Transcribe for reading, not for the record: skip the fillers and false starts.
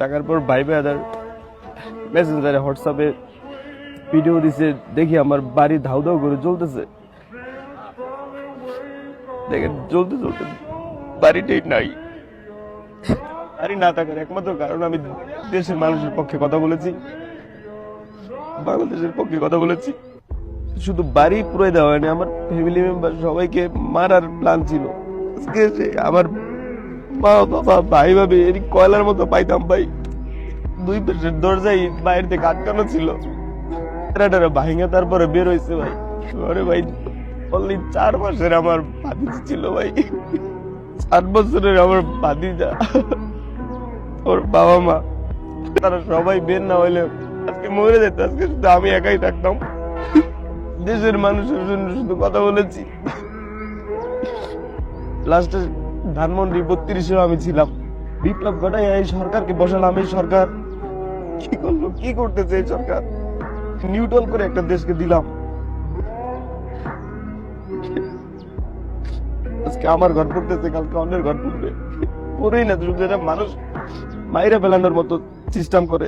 টাকার পর ভাই ভাইয়াদের মেসেঞ্জারে হোয়াটসঅ্যাপে ভিডিও দিছে, দেখি আমার বাড়ি ধাউ ধাউ করে জ্বলতেছে। দেখেন জ্বলতে জ্বলতে বাড়িটাই নাই। বাড়ি না থাকার একমাত্র কারণ আমি দেশের মানুষের পক্ষে কথা বলেছি, বাংলাদেশের পক্ষে কথা বলেছি। শুধু বাড়ি পুরো দেওয়া হয়নি, আমার ফ্যামিলি মেম্বার সবাইকে মারার প্ল্যান ছিল। আজকে আমার মা বাবা ভাই ভাবি এর কয়লার মতো পাইতাম ভাই। দুই পাশের দরজায় বাইরে থেকে আটকানো ছিল, ভাঙে তারপরে বের হয়েছে ভাই। আরে ভাই অনলি 4 মাসের আমার ভাতিজি ছিল ভাই, 7 বছরের আমার ভাতিজা, ওর বাবা মা তারা সবাই বের না হইলে আজকে মরে যেত। আজকে শুধু আমি একাই থাকতাম। দেশের মানুষের জন্য শুধু কথা বলেছি। লাস্টে ধানমন্ডি 32-এও আমি ছিলাম। বিপ্লব ঘটাই এই সরকারকে বসালাম। এই সরকার কি করলো, কি করতেছে এই সরকার? নিউট্রাল করে একটা দেশকে দিলাম। আজকে আমার ঘর পড়তেছে, কালকে অন্যের ঘর পড়বে। পড়েই না, শুধু এটা মানুষ মাইরা ফেলানোর মতো সিস্টেম করে।